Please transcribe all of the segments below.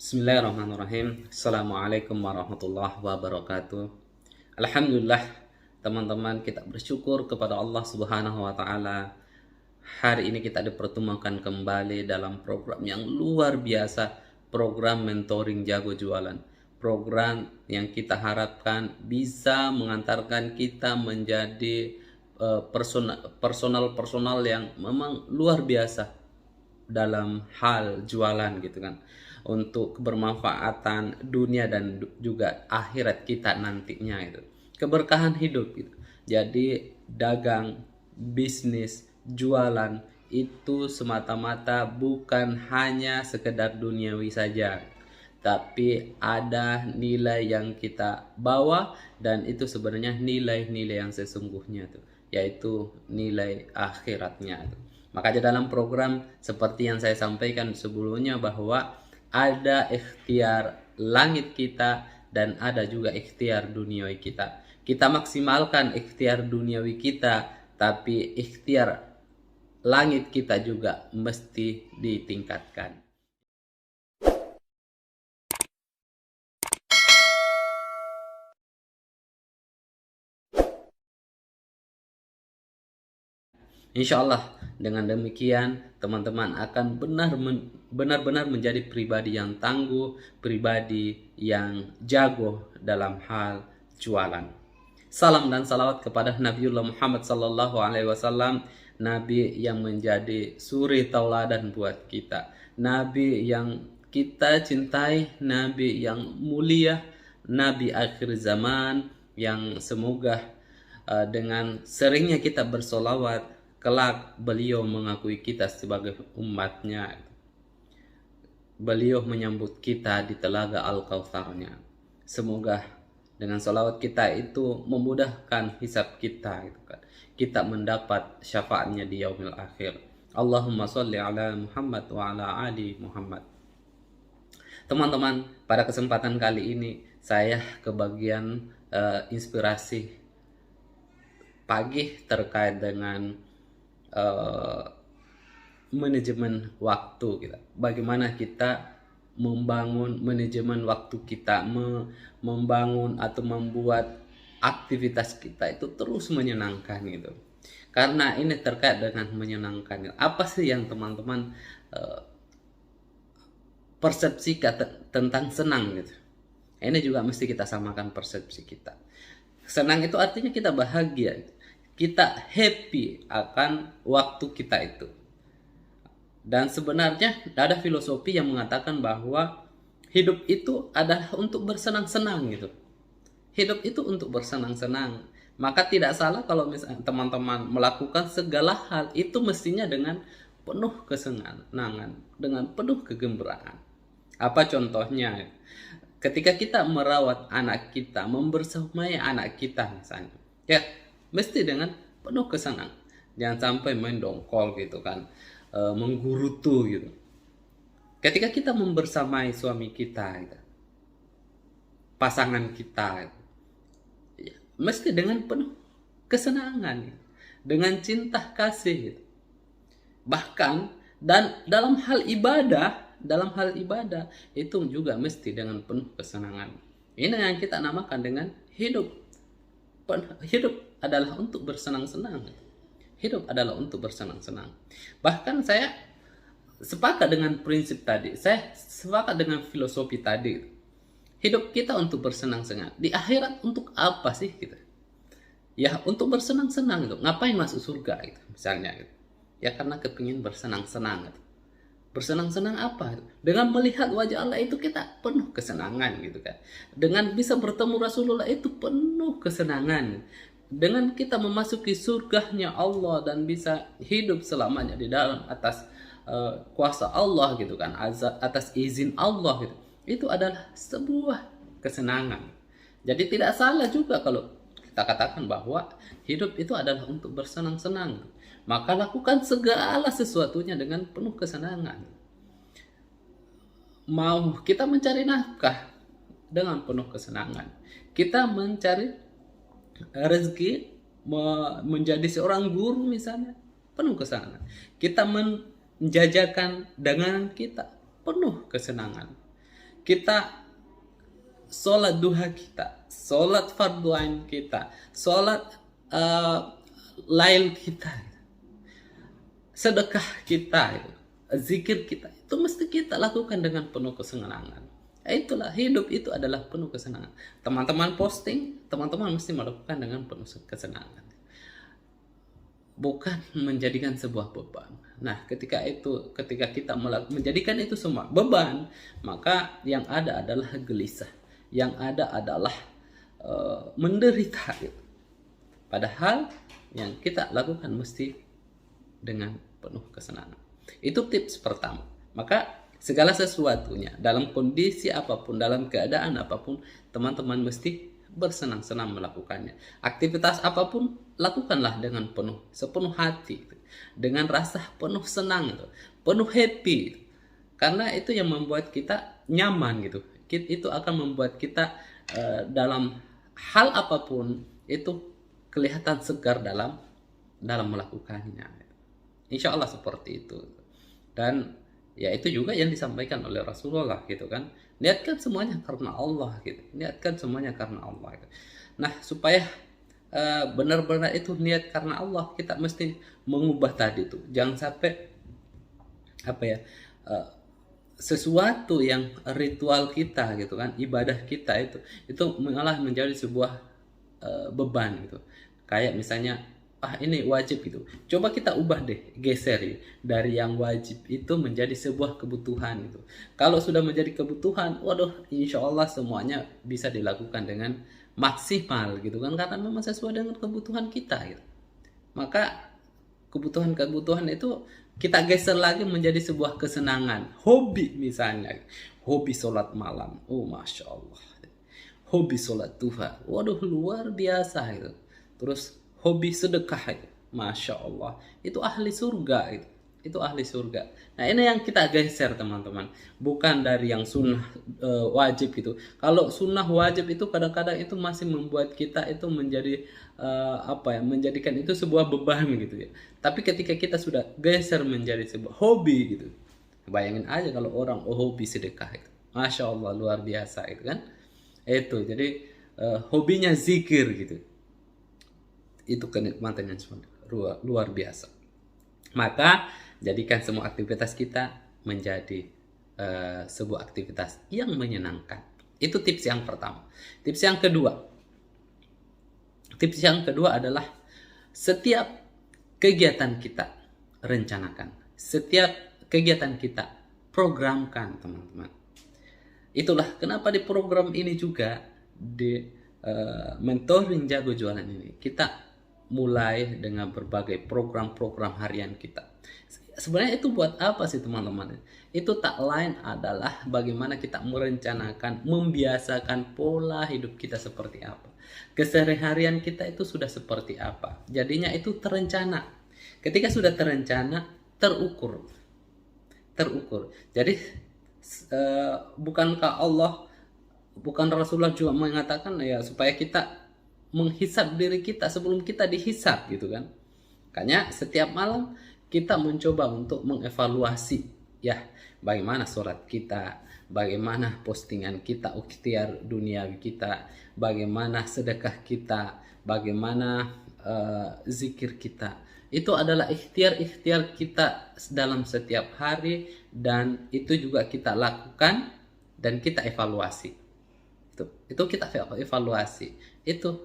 Bismillahirrahmanirrahim. Assalamualaikum warahmatullahi wabarakatuh. Alhamdulillah, teman-teman, kita bersyukur kepada Allah Subhanahu wa taala. Hari ini kita dipertemukan kembali dalam program yang luar biasa, program mentoring jago jualan. Program yang kita harapkan bisa mengantarkan kita menjadi personal yang memang luar biasa dalam hal jualan gitu kan, untuk kebermanfaatan dunia dan juga akhirat kita nantinya itu, keberkahan hidup gitu. Jadi dagang, bisnis, jualan itu semata-mata bukan hanya sekedar duniawi saja, tapi ada nilai yang kita bawa, dan itu sebenarnya nilai-nilai yang sesungguhnya tuh, yaitu nilai akhiratnya tuh. Makanya dalam program seperti yang saya sampaikan sebelumnya, bahwa ada ikhtiar langit kita dan ada juga ikhtiar duniawi kita. Kita maksimalkan ikhtiar duniawi kita, tapi ikhtiar langit kita juga mesti ditingkatkan. Insya Allah dengan demikian teman-teman akan benar-benar menjadi pribadi yang tangguh, pribadi yang jago dalam hal jualan. Salam dan salawat kepada Nabiullah Muhammad sallallahu alaihi wasallam, nabi yang menjadi suri tauladan buat kita, nabi yang kita cintai, nabi yang mulia, nabi akhir zaman yang semoga dengan seringnya kita bersolawat, kelak beliau mengakui kita sebagai umatnya. Beliau menyambut kita di telaga Al-Kautsarnya. Semoga dengan salawat kita itu memudahkan hisab kita gitu kan. Kita mendapat syafaatnya di yaumil akhir. Allahumma sholli ala Muhammad wa ala ali Muhammad. Teman-teman, pada kesempatan kali ini saya kebagian inspirasi pagi terkait dengan manajemen waktu kita. Bagaimana kita membangun manajemen waktu kita, membangun atau membuat aktivitas kita itu terus menyenangkan gitu. Karena ini terkait dengan menyenangkan. Apa sih yang teman-teman persepsikan tentang senang gitu? Ini juga mesti kita samakan persepsi kita. Senang itu artinya kita bahagia, kita happy akan waktu kita itu. Dan sebenarnya ada filosofi yang mengatakan bahwa hidup itu adalah untuk bersenang-senang gitu. Hidup itu untuk bersenang-senang. Maka tidak salah kalau misalnya teman-teman melakukan segala hal itu mestinya dengan penuh kesenangan, dengan penuh kegembiraan. Apa contohnya? Ketika kita merawat anak kita, membersamai anak kita misalnya, ya mesti dengan penuh kesenangan. Jangan sampai main dongkol gitu kan, menggerutu gitu. Ketika kita membersamai suami kita gitu, pasangan kita gitu, ya, mesti dengan penuh kesenangan gitu, dengan cinta kasih gitu. Bahkan dan dalam hal ibadah itu juga mesti dengan penuh kesenangan. Ini yang kita namakan dengan hidup. Hidup adalah untuk bersenang-senang. Hidup adalah untuk bersenang-senang. Bahkan saya sepakat dengan prinsip tadi. Saya sepakat dengan filosofi tadi. Hidup kita untuk bersenang-senang. Di akhirat untuk apa sih kita? Ya untuk bersenang-senang gitu. Ngapain masuk surga gitu misalnya gitu. Ya karena kepingin bersenang-senang gitu. Bersenang-senang apa? Dengan melihat wajah Allah itu kita penuh kesenangan gitu kan. Dengan bisa bertemu Rasulullah itu penuh kesenangan. Dengan kita memasuki surganya Allah dan bisa hidup selamanya di dalam atas kuasa Allah gitu kan, atas izin Allah gitu. Itu adalah sebuah kesenangan. Jadi tidak salah juga kalau kita katakan bahwa hidup itu adalah untuk bersenang-senang. Maka lakukan segala sesuatunya dengan penuh kesenangan. Mau kita mencari nafkah dengan penuh kesenangan. Kita mencari rezeki, menjadi seorang guru misalnya, penuh kesenangan. Kita menjajakan dagangan kita, penuh kesenangan. kita sholat duha kita, sholat fardu ain kita, sholat lail kita, sedekah kita, zikir kita, itu mesti kita lakukan dengan penuh kesenangan. Itulah hidup, itu adalah penuh kesenangan. Teman-teman posting, teman-teman mesti melakukan dengan penuh kesenangan, bukan menjadikan sebuah beban. Nah, ketika kita menjadikan itu semua beban, maka yang ada adalah gelisah, yang ada adalah menderita. Padahal yang kita lakukan mesti dengan penuh kesenangan. Itu tips pertama. Maka segala sesuatunya, dalam kondisi apapun, dalam keadaan apapun, teman-teman mesti bersenang-senang melakukannya. Aktivitas apapun, lakukanlah dengan sepenuh hati, dengan rasa penuh senang, penuh happy. Karena itu yang membuat kita nyaman gitu. Itu akan membuat kita dalam hal apapun itu kelihatan segar dalam melakukannya. Insya Allah seperti itu. Dan ya itu juga yang disampaikan oleh Rasulullah gitu kan. Niatkan semuanya karena Allah gitu. Niatkan semuanya karena Allah gitu. Nah, supaya benar-benar itu niat karena Allah, kita mesti mengubah tadi tuh. Jangan sampai sesuatu yang ritual kita gitu kan, ibadah kita itu malah menjadi sebuah beban gitu. Kayak misalnya ini wajib gitu. Coba kita ubah deh, geser ya, dari yang wajib itu menjadi sebuah kebutuhan gitu. Kalau sudah menjadi kebutuhan, waduh, insya Allah semuanya bisa dilakukan dengan maksimal gitu kan, karena memang sesuai dengan kebutuhan kita gitu. Maka kebutuhan itu kita geser lagi menjadi sebuah kesenangan. Hobi misalnya, hobi sholat malam, oh masya Allah. Hobi sholat duha, waduh luar biasa gitu. Terus hobi sedekah itu, masya Allah, itu ahli surga itu ahli surga. Nah, ini yang kita geser teman-teman, bukan dari yang sunnah wajib gitu. Kalau sunnah wajib itu kadang-kadang itu masih membuat kita itu menjadi menjadikan itu sebuah beban gitu ya. Tapi ketika kita sudah geser menjadi sebuah hobi gitu, bayangin aja kalau orang hobi sedekah itu, masya Allah luar biasa itu kan. Itu jadi hobinya zikir gitu, itu kenikmatan yang luar biasa. Maka jadikan semua aktivitas kita menjadi sebuah aktivitas yang menyenangkan. Itu tips yang pertama. Tips yang kedua adalah setiap kegiatan kita rencanakan, setiap kegiatan kita programkan teman-teman. Itulah kenapa di program ini juga, di mentoring jago jualan ini, kita mulai dengan berbagai program-program harian kita. Sebenarnya itu buat apa sih teman-teman? Itu tak lain adalah bagaimana kita merencanakan, membiasakan pola hidup kita seperti apa. Keseharian kita itu sudah seperti apa. Jadinya itu terencana. Ketika sudah terencana, terukur. Jadi bukankah Allah, bukan Rasulullah juga mengatakan ya supaya kita menghisap diri kita sebelum kita dihisap gitu kan. Makanya setiap malam kita mencoba untuk mengevaluasi ya, bagaimana sholat kita, bagaimana postingan kita, ikhtiar duniawi kita, bagaimana sedekah kita, bagaimana zikir kita. Itu adalah ikhtiar kita dalam setiap hari, dan itu juga kita lakukan dan kita evaluasi. Itu kita evaluasi. Itu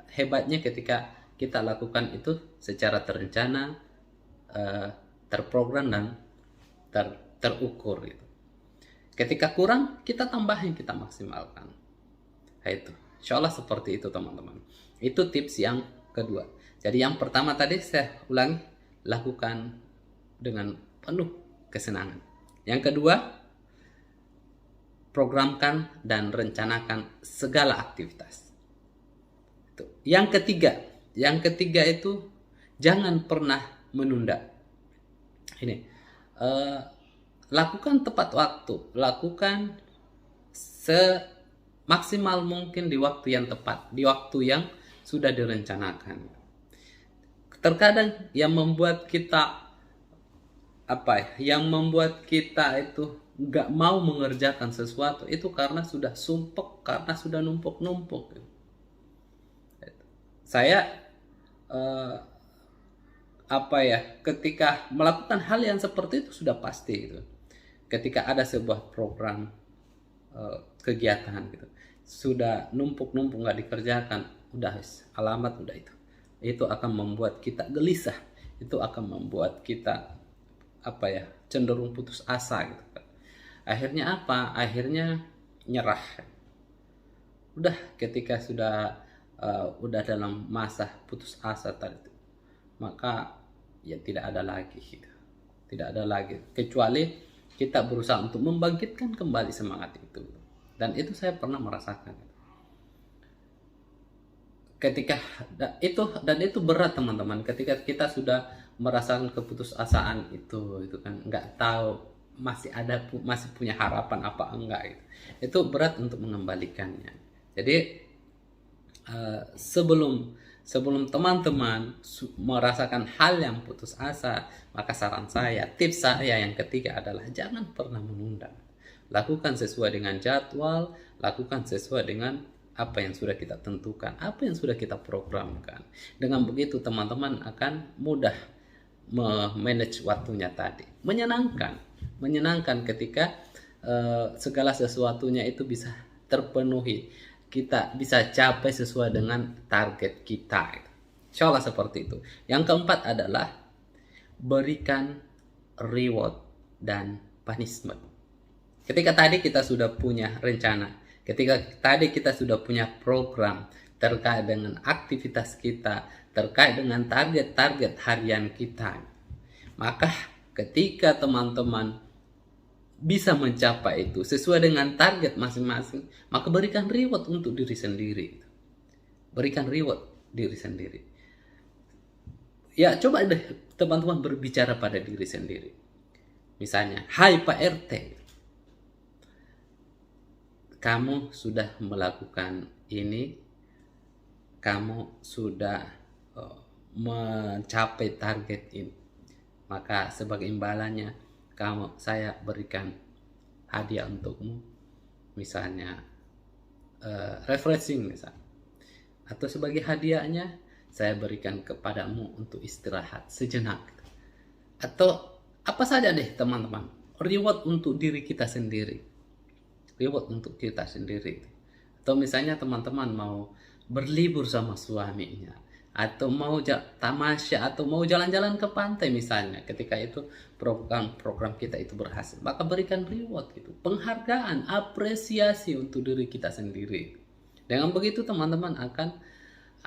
hebatnya ketika kita lakukan itu secara terencana, terprogram dan terukur gitu. Ketika kurang, kita tambahin, kita maksimalkan. Nah, itu insya Allah seperti itu teman-teman. Itu tips yang kedua. Jadi yang pertama tadi saya ulangi, lakukan dengan penuh kesenangan. Yang kedua, programkan dan rencanakan segala aktivitas. Yang ketiga itu jangan pernah menunda. Ini lakukan tepat waktu, lakukan semaksimal mungkin di waktu yang tepat, di waktu yang sudah direncanakan. Terkadang yang membuat kita itu nggak mau mengerjakan sesuatu itu karena sudah sumpek, karena sudah numpuk-numpuk. Saya eh, ketika melakukan hal yang seperti itu sudah pasti gitu. Ketika ada sebuah program kegiatan gitu, sudah numpuk-numpuk nggak dikerjakan, udah alamat udah itu akan membuat kita gelisah, itu akan membuat kita cenderung putus asa gitu kan. Akhirnya apa? Akhirnya nyerah. Udah ketika sudah udah dalam masa putus asa tadi, maka ya tidak ada lagi gitu. Tidak ada lagi kecuali kita berusaha untuk membangkitkan kembali semangat itu. Dan itu saya pernah merasakan. Ketika itu berat teman-teman, ketika kita sudah merasakan keputusasaan itu kan, nggak tahu masih punya harapan apa enggak gitu. Itu berat untuk mengembalikannya. Jadi sebelum teman-teman merasakan hal yang putus asa, maka tips saya yang ketiga adalah jangan pernah menunda. Lakukan sesuai dengan jadwal, lakukan sesuai dengan apa yang sudah kita tentukan, apa yang sudah kita programkan. Dengan begitu teman-teman akan mudah memanage waktunya tadi. Menyenangkan ketika segala sesuatunya itu bisa terpenuhi. Kita bisa capai sesuai dengan target kita. Insya Allah seperti itu. Yang keempat adalah berikan reward dan punishment. Ketika tadi kita sudah punya rencana, ketika tadi kita sudah punya program terkait dengan aktivitas kita, terkait dengan target-target harian kita, maka ketika teman-teman bisa mencapai itu sesuai dengan target masing-masing, maka berikan reward untuk diri sendiri. Berikan reward diri sendiri. Ya, coba deh teman-teman berbicara pada diri sendiri. Misalnya, hai Pak RT, kamu sudah melakukan ini, kamu sudah mencapai target ini, maka sebagai imbalannya saya berikan hadiah untukmu, misalnya refreshing misalnya, atau sebagai hadiahnya saya berikan kepadamu untuk istirahat sejenak, atau apa saja deh teman-teman, reward untuk diri kita sendiri, atau misalnya teman-teman mau berlibur sama suaminya, atau mau tamasya, atau mau jalan-jalan ke pantai misalnya, ketika itu program kita itu berhasil, maka berikan reward gitu, penghargaan, apresiasi untuk diri kita sendiri. Dengan begitu teman-teman akan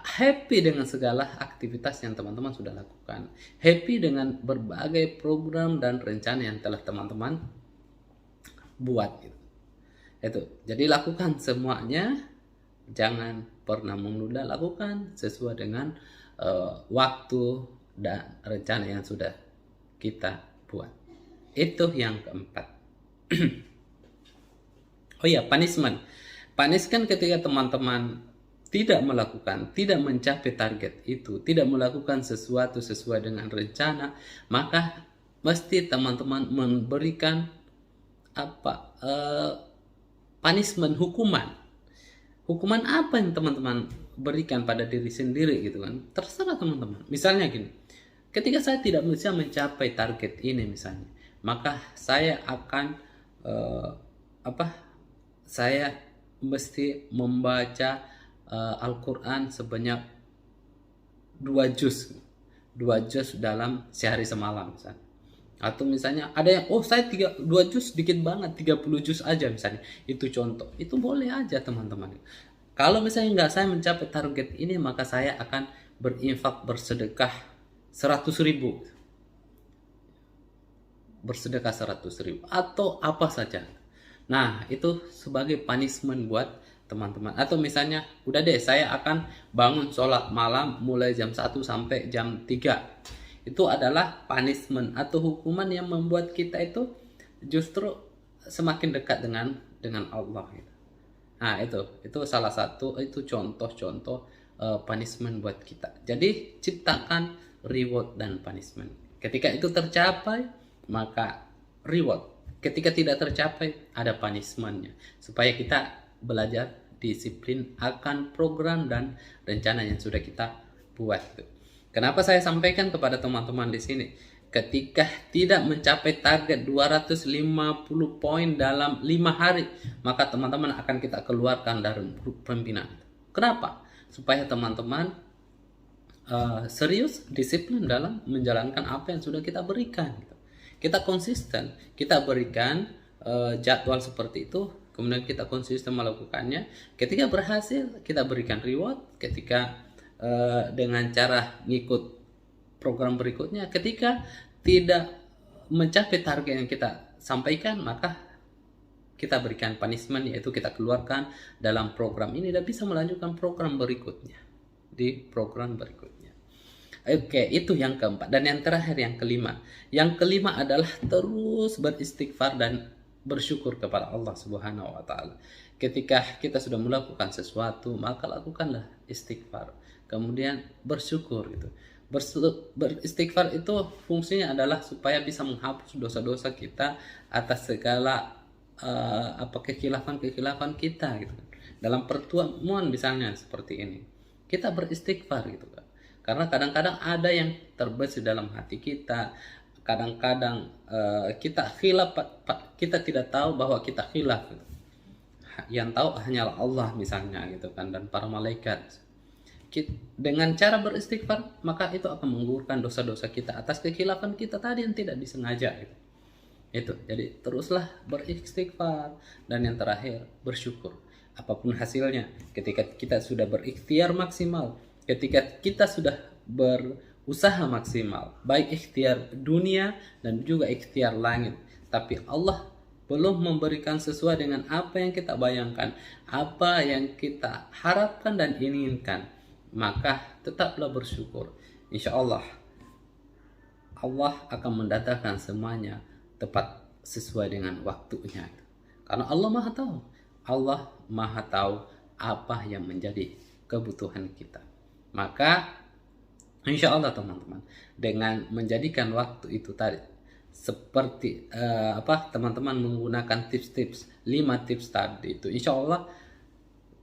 happy dengan segala aktivitas yang teman-teman sudah lakukan, happy dengan berbagai program dan rencana yang telah teman-teman buat gitu. Itu. Jadi lakukan semuanya, jangan pernah menunda, lakukan sesuai dengan waktu dan rencana yang sudah kita buat. Itu yang keempat. Oh ya, punishment. Punishment ketika teman-teman tidak mencapai target itu, tidak melakukan sesuatu sesuai dengan rencana, maka mesti teman-teman memberikan punishment, hukuman apa yang teman-teman berikan pada diri sendiri gitu kan, terserah teman-teman. Misalnya gini, ketika saya tidak bisa mencapai target ini misalnya, maka saya akan saya mesti membaca Al-Quran sebanyak 2 juz dalam sehari semalam misalnya. Atau misalnya ada yang saya 2 juz dikit banget, 30 juz aja misalnya. Itu contoh. Itu boleh aja teman-teman. Kalau misalnya nggak saya mencapai target ini, maka saya akan berinfak, bersedekah 100.000. Bersedekah 100.000 atau apa saja. Nah, itu sebagai punishment buat teman-teman. Atau misalnya udah deh, saya akan bangun sholat malam mulai jam 1 sampai jam 3. Itu adalah punishment atau hukuman yang membuat kita itu justru semakin dekat dengan Allah gitu. Nah, itu salah satu, itu contoh-contoh punishment buat kita. Jadi ciptakan reward dan punishment. Ketika itu tercapai, maka reward. Ketika tidak tercapai, ada punishment-nya. Supaya kita belajar disiplin akan program dan rencana yang sudah kita buat. Kenapa saya sampaikan kepada teman-teman di sini? Ketika tidak mencapai target 250 poin dalam 5 hari, maka teman-teman akan kita keluarkan dari grup pembinaan. Kenapa? Supaya teman-teman serius, disiplin dalam menjalankan apa yang sudah kita berikan. Kita konsisten, kita berikan jadwal seperti itu, kemudian kita konsisten melakukannya. Ketika berhasil, kita berikan reward. Ketika dengan cara ngikut program berikutnya, ketika tidak mencapai target yang kita sampaikan, maka kita berikan punishment, yaitu kita keluarkan dalam program ini dan bisa melanjutkan program berikutnya di program berikutnya. Oke, itu yang keempat. Dan yang terakhir, yang kelima. Yang kelima adalah terus beristighfar dan bersyukur kepada Allah Subhanahu wa Ta'ala. Ketika kita sudah melakukan sesuatu, maka lakukanlah istighfar. Kemudian bersyukur gitu. Beristighfar itu fungsinya adalah supaya bisa menghapus dosa-dosa kita atas segala kekhilafan-kekhilafan kita gitu. Dalam pertemuan misalnya seperti ini, kita beristighfar gitu kan. Karena kadang-kadang ada yang terbesit dalam hati kita. Kadang-kadang kita khilaf, kita tidak tahu bahwa kita khilaf gitu. Yang tahu hanyalah Allah misalnya gitu kan, dan para malaikat. Dengan cara beristighfar, maka itu akan menggugurkan dosa-dosa kita atas kekhilafan kita tadi yang tidak disengaja gitu. Itu. Jadi teruslah beristighfar. Dan yang terakhir, bersyukur. Apapun hasilnya, ketika kita sudah berikhtiar maksimal, ketika kita sudah berusaha maksimal, baik ikhtiar dunia dan juga ikhtiar langit, tapi Allah belum memberikan sesuai dengan apa yang kita bayangkan, apa yang kita harapkan dan inginkan, maka tetaplah bersyukur. Insya Allah, Allah akan mendatangkan semuanya tepat sesuai dengan waktunya. Karena Allah Maha Tahu. Allah Maha Tahu apa yang menjadi kebutuhan kita. Maka insya Allah teman-teman, dengan menjadikan waktu itu tadi seperti teman-teman menggunakan tips-tips, 5 tips tadi itu, insya Allah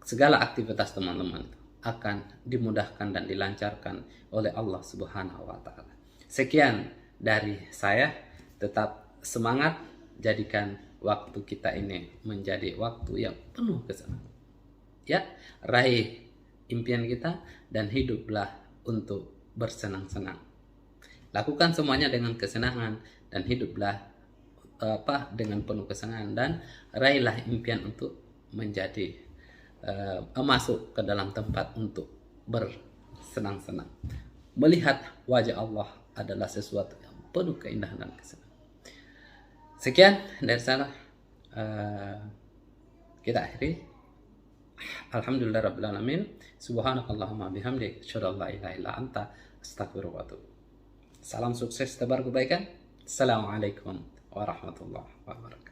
segala aktivitas teman-teman akan dimudahkan dan dilancarkan oleh Allah Subhanahu wa Ta'ala. Sekian dari saya, tetap semangat, jadikan waktu kita ini menjadi waktu yang penuh kesenangan. Ya, raih impian kita dan hiduplah untuk bersenang-senang. Lakukan semuanya dengan kesenangan dan hiduplah dengan penuh kesenangan, dan raihlah impian untuk menjadi masuk ke dalam tempat untuk bersenang-senang. Melihat wajah Allah adalah sesuatu yang penuh keindahan dan kesenangan. Sekian dari saya. Kita akhiri. Alhamdulillah rabbil alamin. Subhanakallahumma bihamdik, asyhadu an la ilaha illa anta, astaghfiruka wa atubu. Salam sukses, tebar kebaikan. Assalamualaikum warahmatullahi wabarakatuh.